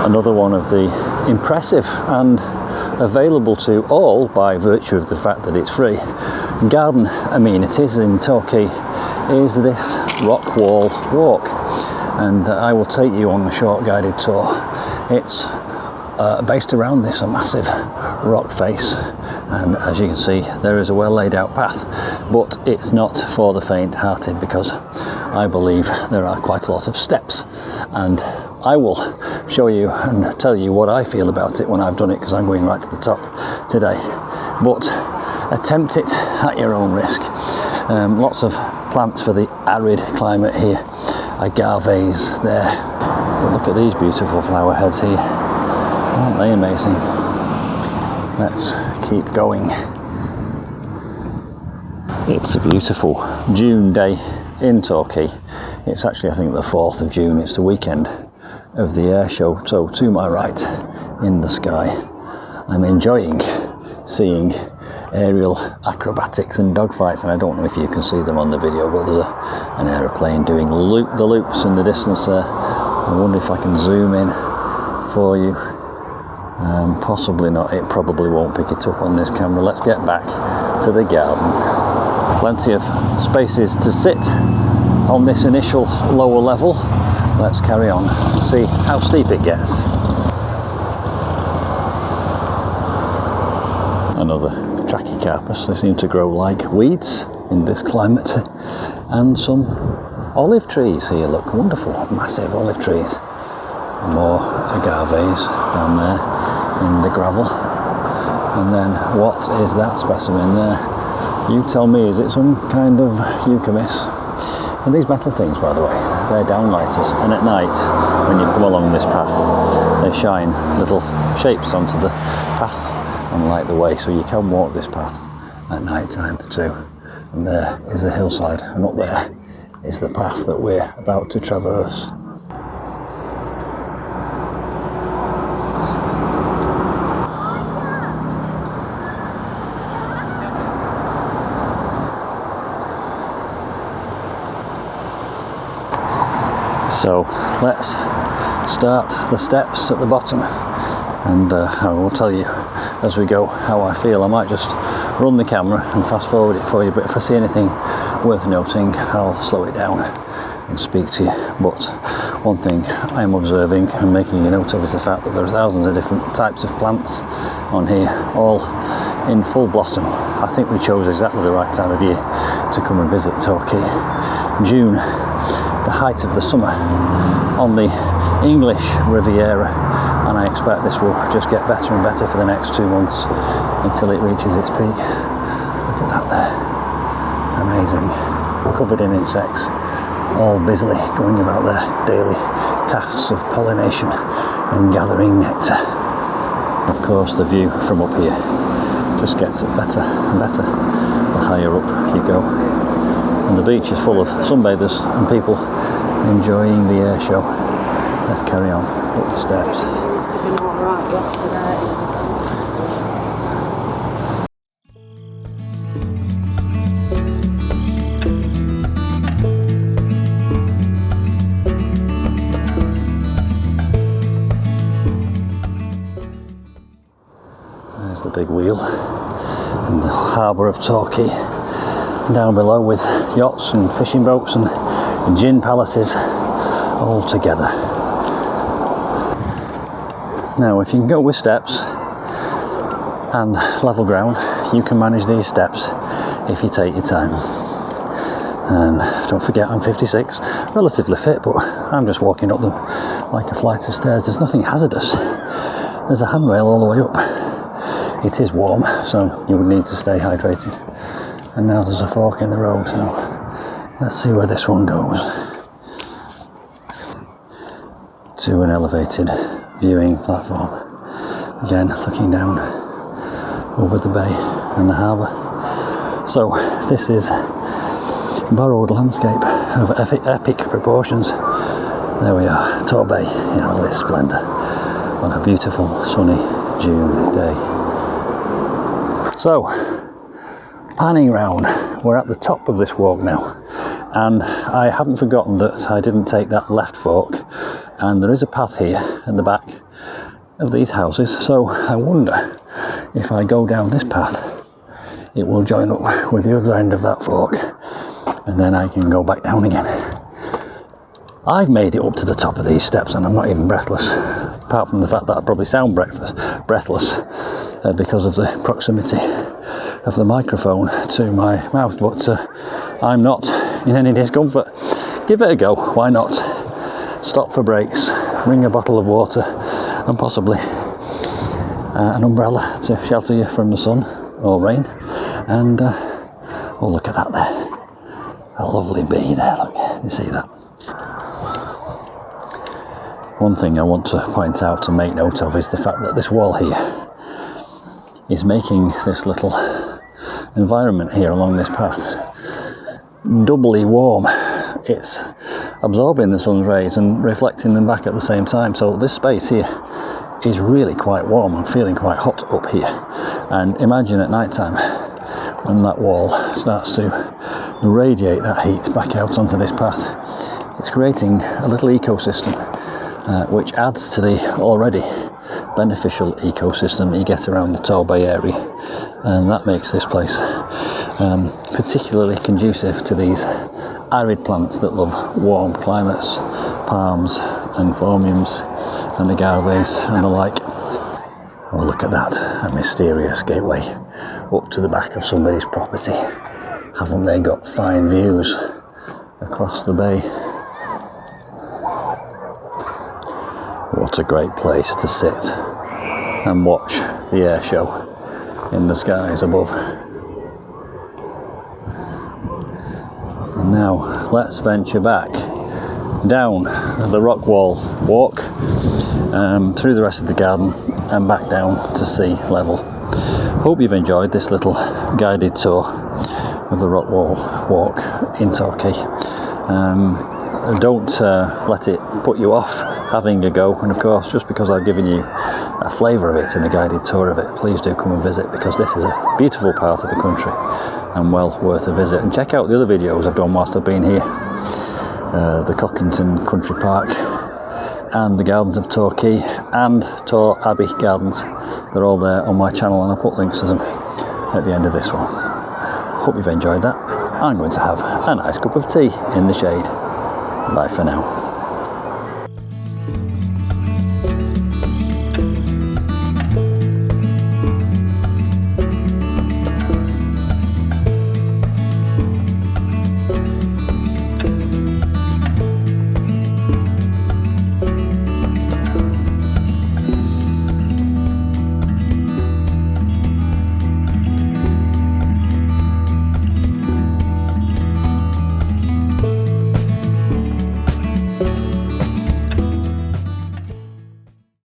another one of the impressive and available to all by virtue of the fact that it's free garden amenities in Torquay is this rock wall walk, and I will take you on a short guided tour. It's based around this massive rock face, and as you can see there is a well laid out path, but it's not for the faint hearted because I believe there are quite a lot of steps, and I will show you and tell you what I feel about it when I've done it, because I'm going right to the top today. But attempt it at your own risk. Lots of plants for the arid climate here, agaves there, but look at these beautiful flower heads here, aren't they amazing? Let's keep going. It's a beautiful June day in Torquay. It's actually, I think, the 4th of June. It's the weekend of the air show. So to my right in the sky, I'm enjoying seeing aerial acrobatics and dogfights, and I don't know if you can see them on the video, but there's an aeroplane doing the loops in the distance there. I wonder if I can zoom in for you. Possibly not, it probably won't pick it up on this camera. Let's get back to the garden. Plenty of spaces to sit on this initial lower level. Let's carry on and see how steep it gets. Another trachycarpus. They seem to grow like weeds in this climate. And some olive trees here, look, wonderful, massive olive trees. More agaves down there in the gravel. And then what is that specimen there? You tell me, is it some kind of eucalyptus? And these metal things, by the way, they're downlighters, and at night when you come along this path they shine little shapes onto the path and light the way, so you can walk this path at night time too. And there is the hillside, and up there is the path that we're about to traverse. So let's start the steps at the bottom, and I will tell you as we go how I feel. I might just run the camera and fast forward it for you, but if I see anything worth noting I'll slow it down and speak to you. But one thing I'm observing and making a note of is the fact that there are thousands of different types of plants on here, all in full blossom. I think we chose exactly the right time of year to come and visit Torquay. June, the height of the summer on the English Riviera, and I expect this will just get better and better for the next 2 months until it reaches its peak. Look at that there, amazing, covered in insects, all busily going about their daily tasks of pollination and gathering nectar. Of course the view from up here just gets better and better the higher up you go. And the beach is full of sunbathers and people enjoying the air show. Let's carry on up the steps. It must have been alright yesterday. There's the big wheel and the harbour of Torquay down below, with yachts and fishing boats and gin palaces all together. Now if you can go with steps and level ground, you can manage these steps if you take your time. And don't forget, I'm 56, relatively fit, but I'm just walking up them like a flight of stairs. There's nothing hazardous. There's a handrail all the way up. It is warm, so you would need to stay hydrated. And now there's a fork in the road, so let's see where this one goes. To an elevated viewing platform. Again, looking down over the bay and the harbour. So this is borrowed landscape of epic proportions. There we are, Torre in all its splendour on a beautiful sunny June day. So, panning round, we're at the top of this walk now, and I haven't forgotten that I didn't take that left fork and there is a path here in the back of these houses, so I wonder if I go down this path it will join up with the other end of that fork, and then I can go back down again. I've made it up to the top of these steps and I'm not even breathless, apart from the fact that I probably sound breathless because of the proximity of the microphone to my mouth, but I'm not in any discomfort. Give it a go, why not? Stop for breaks, bring a bottle of water and possibly an umbrella to shelter you from the sun or rain, and oh, look at that there, a lovely bee there, look, you see that? One thing I want to point out and make note of is the fact that this wall here is making this little environment here along this path doubly warm. It's absorbing the sun's rays and reflecting them back at the same time, so this space here is really quite warm. I'm feeling quite hot up here, and imagine at night time when that wall starts to radiate that heat back out onto this path. It's creating a little ecosystem which adds to the already beneficial ecosystem that you get around the Torre area, and that makes this place particularly conducive to these arid plants that love warm climates, palms and phormiums and agaves and the like. Oh, look at that, a mysterious gateway up to the back of somebody's property. Haven't they got fine views across the bay? What a great place to sit and watch the air show in the skies above. And now let's venture back down the rock wall walk through the rest of the garden and back down to sea level. Hope you've enjoyed this little guided tour of the rock wall walk in Torquay. Don't let it put you off having a go, and of course, just because I've given you a flavour of it and a guided tour of it, please do come and visit, because this is a beautiful part of the country and well worth a visit. And check out the other videos I've done whilst I've been here, the Cockington Country Park and the Gardens of Torquay and Torre Abbey Gardens. They're all there on my channel, and I'll put links to them at the end of this one. Hope you've enjoyed that. I'm going to have a nice cup of tea in the shade. Bye for now.